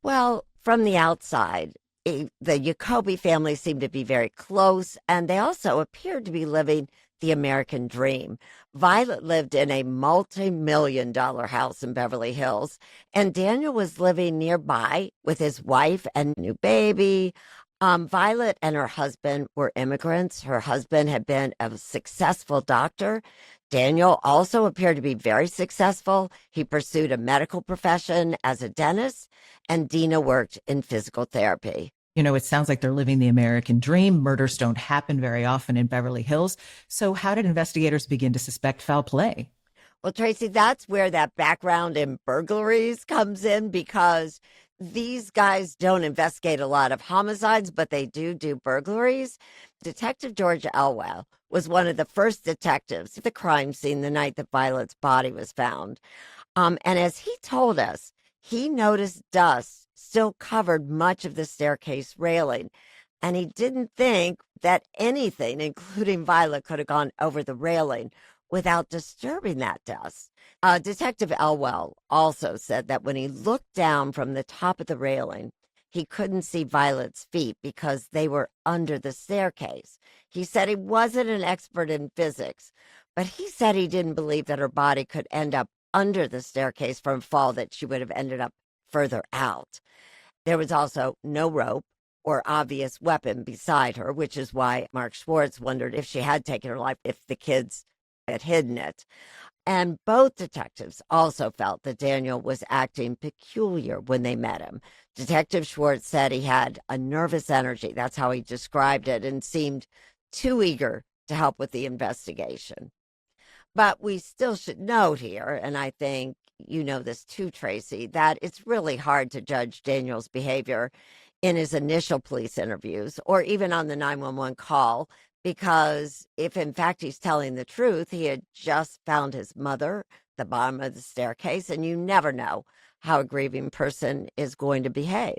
Well, from the outside, the Yacobi family seemed to be very close, and they also appeared to be living the American dream. Violet lived in a multi-million-dollar house in Beverly Hills, and Daniel was living nearby with his wife and new baby. Violet and her husband were immigrants. Her husband had been a successful doctor. Daniel also appeared to be very successful. He pursued a medical profession as a dentist, and Dina worked in physical therapy. You know, it sounds like they're living the American dream. Murders don't happen very often in Beverly Hills. So how did investigators begin to suspect foul play? Well, Tracy, that's where that background in burglaries comes in, because these guys don't investigate a lot of homicides, but they do burglaries. Detective George Elwell was one of the first detectives at the crime scene the night that Violet's body was found. And as he told us, he noticed dust still covered much of the staircase railing, and he didn't think that anything, including Violet, could have gone over the railing without disturbing that dust. Detective Elwell also said that when he looked down from the top of the railing, he couldn't see Violet's feet because they were under the staircase. He said he wasn't an expert in physics, but he said he didn't believe that her body could end up under the staircase from a fall, that she would have ended up further out. There was also no rope or obvious weapon beside her, which is why Mark Schwartz wondered if she had taken her life, if the kids had hidden it. And both detectives also felt that Daniel was acting peculiar when they met him. Detective Schwartz said he had a nervous energy. That's how he described it, and seemed too eager to help with the investigation. But we still should note here, and I think you know this too, Tracy, that it's really hard to judge Daniel's behavior in his initial police interviews or even on the 911 call, because if in fact he's telling the truth, he had just found his mother at the bottom of the staircase, and you never know how a grieving person is going to behave.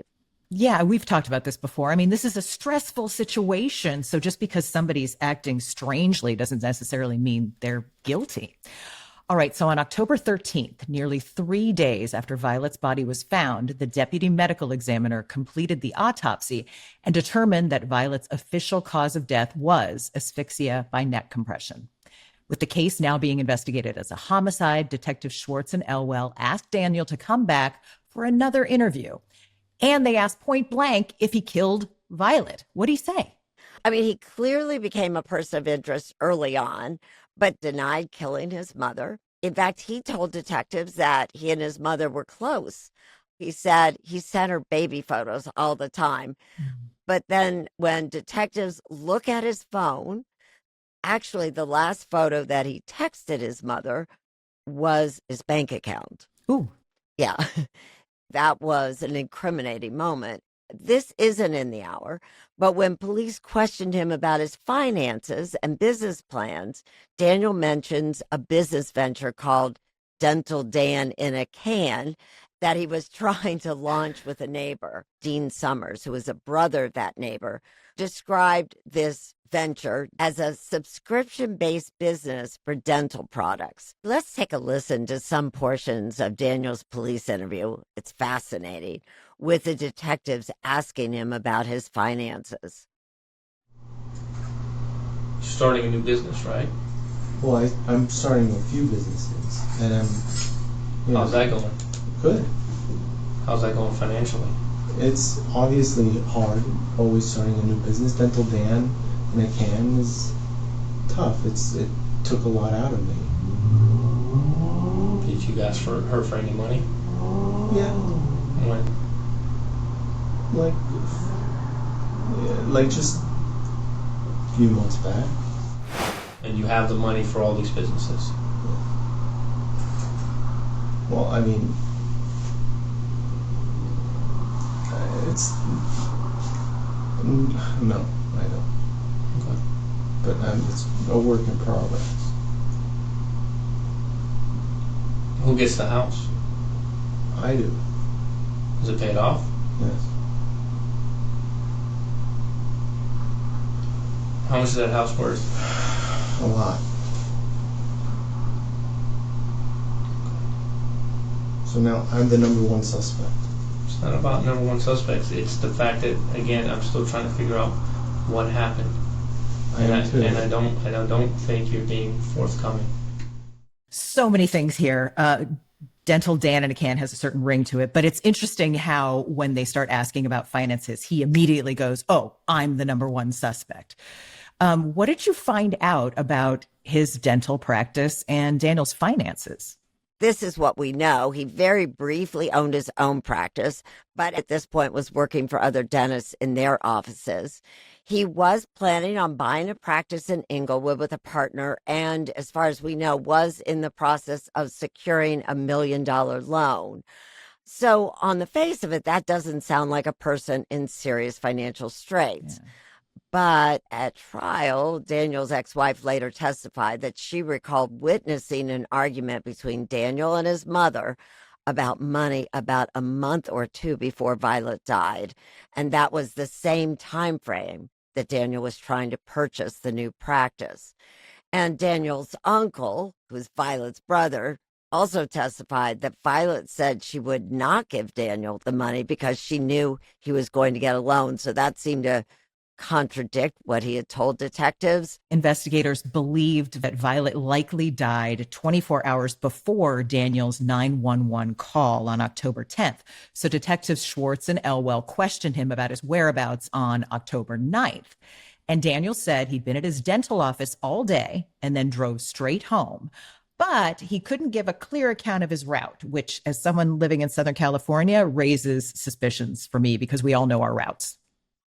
Yeah, we've talked about this before. I mean, this is a stressful situation. So just because somebody's acting strangely doesn't necessarily mean they're guilty. All right, so on October 13th, nearly 3 days after Violet's body was found, the deputy medical examiner completed the autopsy and determined that Violet's official cause of death was asphyxia by neck compression. With the case now being investigated as a homicide, Detective Schwartz and Elwell asked Daniel to come back for another interview. And they asked point blank if he killed Violet. What'd he say? I mean, he clearly became a person of interest early on, but denied killing his mother. In fact, he told detectives that he and his mother were close. He said he sent her baby photos all the time. But then when detectives look at his phone, actually the last photo that he texted his mother was his bank account. Ooh. Yeah, that was an incriminating moment. This isn't in the hour, but when police questioned him about his finances and business plans, Daniel mentions a business venture called Dental Dan in a Can that he was trying to launch with a neighbor. Dean Summers, who was a brother of that neighbor, described this venture as a subscription-based business for dental products. Let's take a listen to some portions of Daniel's police interview. It's fascinating, with the detectives asking him about his finances. Starting a new business, right? Well, I'm starting a few businesses, and I'm. How's that going? Good. How's that going financially? It's obviously hard, always starting a new business. Dental Dan in a Can is tough. It took a lot out of me. Did you ask for her for any money? Yeah. When? Like just a few months back. And you have the money for all these businesses? Well, I mean, it's no, I don't. Okay. But it's a work in progress. Who gets the house? I do. Is it paid off? Yes. How much is that house worth? A lot. So now I'm the number one suspect. It's not about number one suspects. It's the fact that, again, I'm still trying to figure out what happened. And I don't think you're being forthcoming. So many things here. Dental Dan in a Can has a certain ring to it, but it's interesting how when they start asking about finances, he immediately goes, "Oh, I'm the number one suspect." What did you find out about his dental practice and Daniel's finances? This is what we know. He very briefly owned his own practice, but at this point was working for other dentists in their offices. He was planning on buying a practice in Inglewood with a partner, and as far as we know, was in the process of securing $1 million loan. So on the face of it, that doesn't sound like a person in serious financial straits. Yeah. But at trial, Daniel's ex-wife later testified that she recalled witnessing an argument between Daniel and his mother about money about a month or two before Violet died. And that was the same time frame that Daniel was trying to purchase the new practice. And Daniel's uncle, who's Violet's brother, also testified that Violet said she would not give Daniel the money because she knew he was going to get a loan. So that seemed to contradict what he had told detectives. Investigators believed that Violet likely died 24 hours before Daniel's 911 call on October 10th. So detectives Schwartz and Elwell questioned him about his whereabouts on October 9th. And Daniel said he'd been at his dental office all day and then drove straight home. But he couldn't give a clear account of his route, which, as someone living in Southern California, raises suspicions for me because we all know our routes.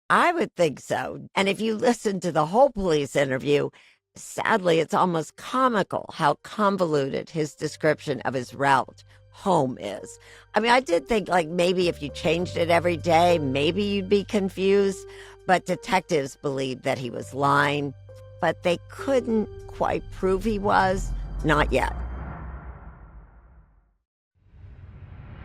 I would think so. And if you listen to the whole police interview, sadly, it's almost comical how convoluted his description of his route home is. I mean, I did think like maybe if you changed it every day, maybe you'd be confused. But detectives believed that he was lying, but they couldn't quite prove he was. Not yet.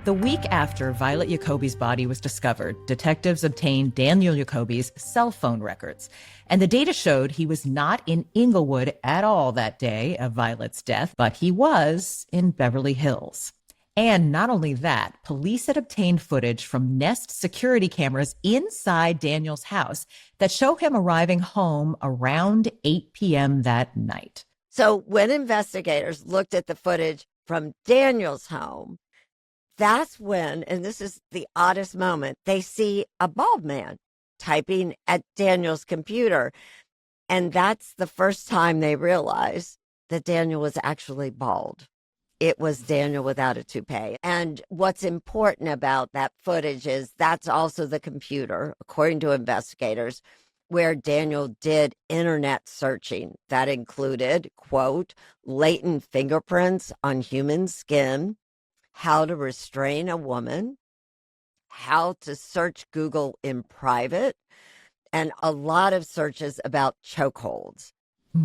The week after Violet Yacobi's body was discovered, detectives obtained Daniel Yacobi's cell phone records. And the data showed he was not in Inglewood at all that day of Violet's death, but he was in Beverly Hills. And not only that, police had obtained footage from Nest security cameras inside Daniel's house that show him arriving home around 8 p.m. that night. So when investigators looked at the footage from Daniel's home, That's when, and this is the oddest moment, they see a bald man typing at Daniel's computer. And that's the first time they realize that Daniel was actually bald. It was Daniel without a toupee. And what's important about that footage is that's also the computer, according to investigators, where Daniel did internet searching. That included, quote, latent fingerprints on human skin, how to restrain a woman, how to search Google in private, and a lot of searches about chokeholds.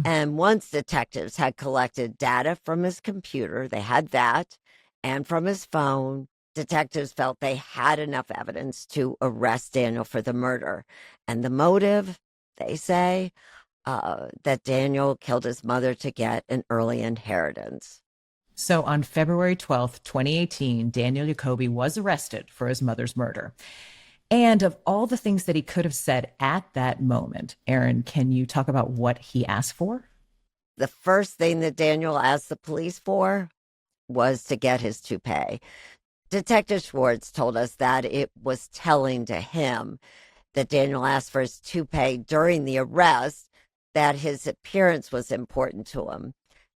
And once detectives had collected data from his computer, they had that, and from his phone, detectives felt they had enough evidence to arrest Daniel for the murder. And the motive, they say, that Daniel killed his mother to get an early inheritance. So on February 12th, 2018, Daniel Yacobi was arrested for his mother's murder. And of all the things that he could have said at that moment, Erin, can you talk about what he asked for? The first thing that Daniel asked the police for was to get his toupee. Detective Schwartz told us that it was telling to him that Daniel asked for his toupee during the arrest, that his appearance was important to him.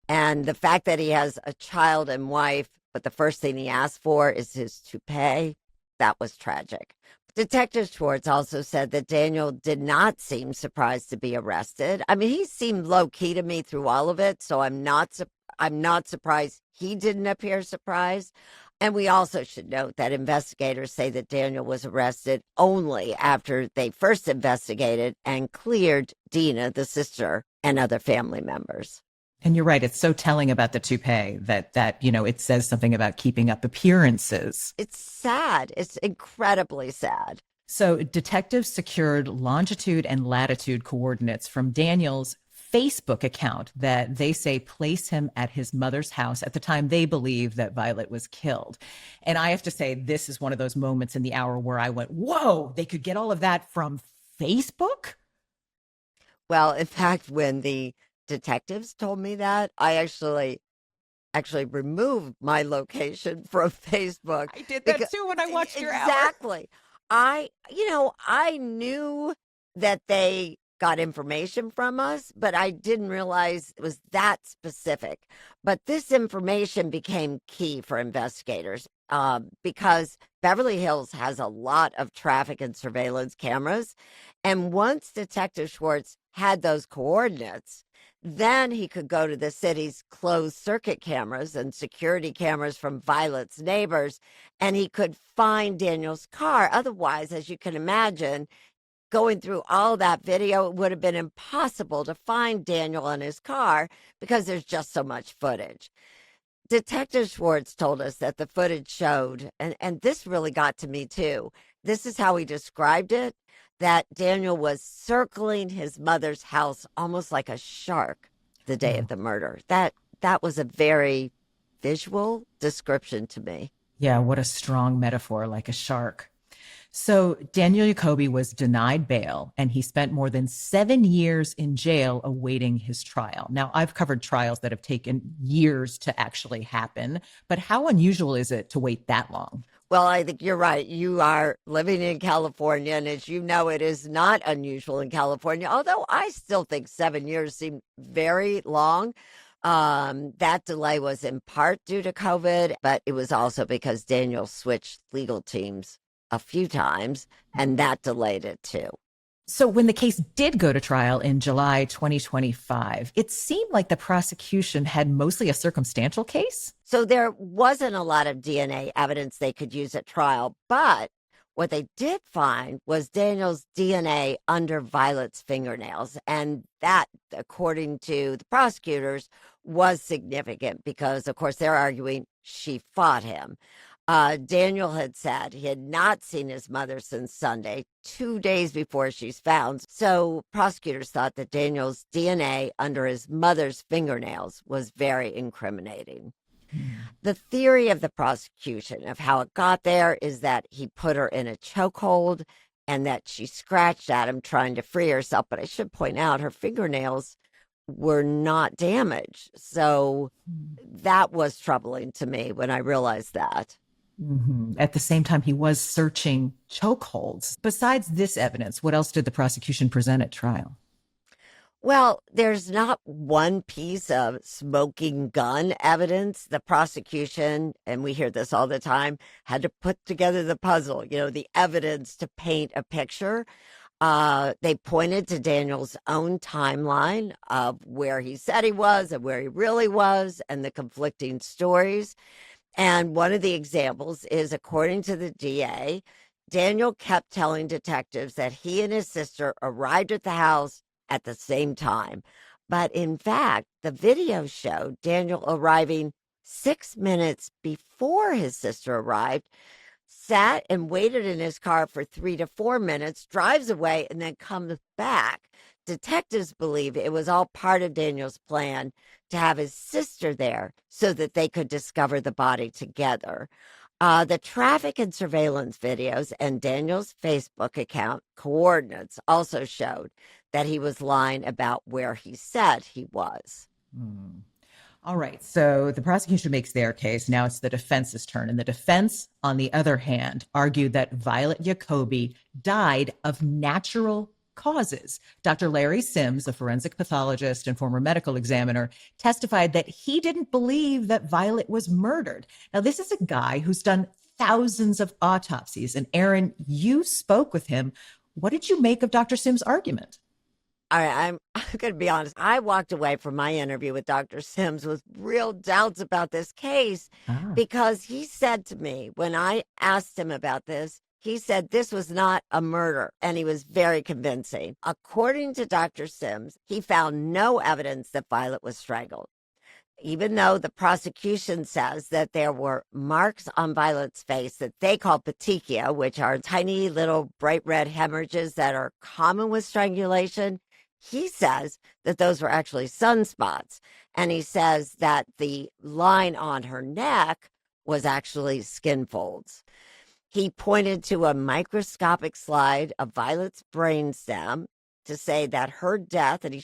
And the fact that he has a child and wife, but the first thing he asked for is his toupee, that was tragic. Detective Schwartz also said that Daniel did not seem surprised to be arrested. I mean, he seemed low-key to me through all of it, so I'm not surprised he didn't appear surprised. And we also should note that investigators say that Daniel was arrested only after they first investigated and cleared Dina, the sister, and other family members. And you're right. It's so telling about the toupee that it says something about keeping up appearances. It's sad. It's incredibly sad. So detectives secured longitude and latitude coordinates from Daniel's Facebook account that they say placed him at his mother's house at the time they believe that Violet was killed. And I have to say, this is one of those moments in the hour where I went, whoa, they could get all of that from Facebook? Well, in fact, when the detectives told me that, I actually removed my location from Facebook. I did that too when I watched your hour. Exactly. I knew that they got information from us, but I didn't realize it was that specific. But this information became key for investigators because Beverly Hills has a lot of traffic and surveillance cameras. And once Detective Schwartz had those coordinates, then he could go to the city's closed circuit cameras and security cameras from Violet's neighbors, and he could find Daniel's car. Otherwise, as you can imagine, going through all that video, it would have been impossible to find Daniel and his car because there's just so much footage. Detective Schwartz told us that the footage showed, and this really got to me too, this is how he described it, that Daniel was circling his mother's house almost like a shark the day of the murder. That was a very visual description to me. Yeah, what a strong metaphor, like a shark. So Daniel Yacobi was denied bail, and he spent more than 7 years in jail awaiting his trial. Now, I've covered trials that have taken years to actually happen, but how unusual is it to wait that long? Well, I think you're right. You are living in California, and as you know, it is not unusual in California, although I still think 7 years seem very long. That delay was in part due to COVID, but it was also because Daniel switched legal teams a few times, and that delayed it too. So when the case did go to trial in July 2025, it seemed like the prosecution had mostly a circumstantial case. So there wasn't a lot of DNA evidence they could use at trial, but what they did find was Daniel's DNA under Violet's fingernails. And that, according to the prosecutors, was significant because, of course, they're arguing she fought him. Daniel had said he had not seen his mother since Sunday, 2 days before she's found. So prosecutors thought that Daniel's DNA under his mother's fingernails was very incriminating. The theory of the prosecution of how it got there is that he put her in a chokehold and that she scratched at him trying to free herself. But I should point out her fingernails were not damaged. So that was troubling to me when I realized that. At the same time, he was searching chokeholds. Besides this evidence, what else did the prosecution present at trial? Well, there's not one piece of smoking gun evidence. The prosecution, and we hear this all the time, had to put together the puzzle, the evidence to paint a picture. They pointed to Daniel's own timeline of where he said he was and where he really was and the conflicting stories. And one of the examples is, according to the DA, Daniel kept telling detectives that he and his sister arrived at the house at the same time. But in fact, the video showed Daniel arriving 6 minutes before his sister arrived, sat and waited in his car for 3 to 4 minutes, drives away, and then comes back. Detectives believe it was all part of Daniel's plan to have his sister there so that they could discover the body together. The traffic and surveillance videos and Daniel's Facebook account coordinates also showed that he was lying about where he said he was. All right. So the prosecution makes their case. Now it's the defense's turn. And the defense, on the other hand, argued that Violet Yacobi died of natural causes. Dr. Larry Sims, a forensic pathologist and former medical examiner, testified that he didn't believe that Violet was murdered. Now, this is a guy who's done thousands of autopsies. And Erin, you spoke with him. What did you make of Dr. Sims' argument? All right, I'm going to be honest. I walked away from my interview with Dr. Sims with real doubts about this case because he said to me, when I asked him about this, he said this was not a murder, and he was very convincing. According to Dr. Sims, he found no evidence that Violet was strangled, even though the prosecution says that there were marks on Violet's face that they call petechia, which are tiny little bright red hemorrhages that are common with strangulation. He says that those were actually sunspots, and he says that the line on her neck was actually skin folds. He pointed to a microscopic slide of Violet's brainstem to say that her death, and he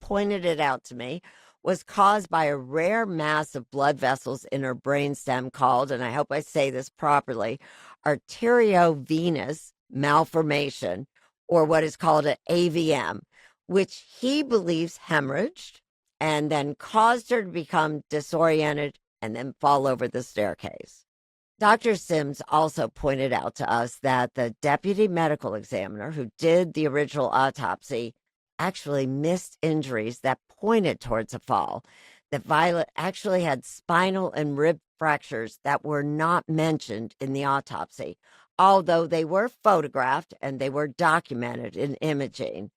pointed it out to me, was caused by a rare mass of blood vessels in her brainstem called, and I hope I say this properly, arteriovenous malformation, or what is called an AVM, which he believes hemorrhaged and then caused her to become disoriented and then fall over the staircase. Dr. Sims also pointed out to us that the deputy medical examiner who did the original autopsy actually missed injuries that pointed towards a fall, that Violet actually had spinal and rib fractures that were not mentioned in the autopsy, although they were photographed and they were documented in imaging.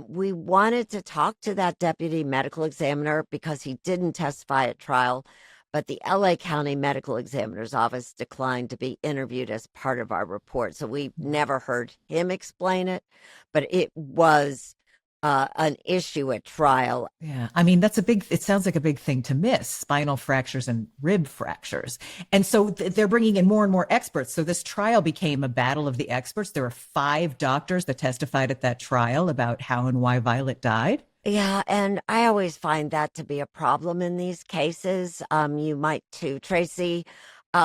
We wanted to talk to that deputy medical examiner because he didn't testify at trial, but the LA County Medical Examiner's Office declined to be interviewed as part of our report. So we never heard him explain it, but it was an issue at trial. Yeah. I mean, it sounds like a big thing to miss, spinal fractures and rib fractures. And so they're bringing in more and more experts. So this trial became a battle of the experts. There were 5 doctors that testified at that trial about how and why Violet died. Yeah, and I always find that to be a problem in these cases. You might too, Tracy.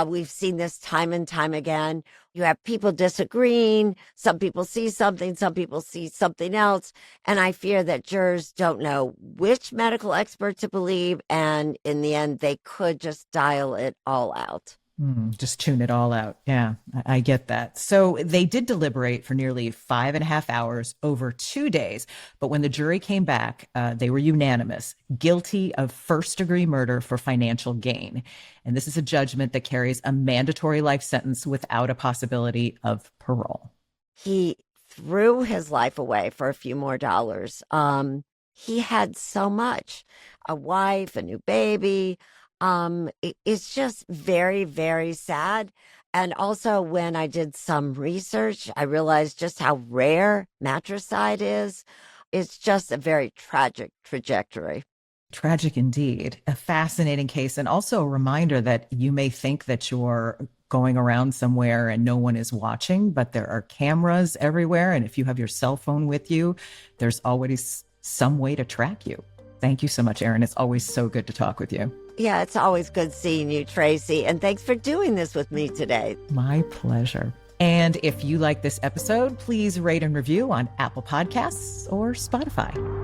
We've seen this time and time again. You have people disagreeing. Some people see something, some people see something else. And I fear that jurors don't know which medical expert to believe. And in the end, they could just dial it all out. Just tune it all out. Yeah, I get that. So they did deliberate for nearly 5.5 hours over 2 days. But when the jury came back, they were unanimous, guilty of first-degree murder for financial gain. And this is a judgment that carries a mandatory life sentence without a possibility of parole. He threw his life away for a few more dollars. He had so much, a wife, a new baby. It's just very, very sad. And also when I did some research, I realized just how rare matricide is. It's just a very tragic trajectory. Tragic indeed. A fascinating case, and also a reminder that you may think that you're going around somewhere and no one is watching, but there are cameras everywhere. And if you have your cell phone with you, there's always some way to track you. Thank you so much, Erin. It's always so good to talk with you. Yeah, it's always good seeing you, Tracy, and thanks for doing this with me today. My pleasure. And if you like this episode, please rate and review on Apple Podcasts or Spotify.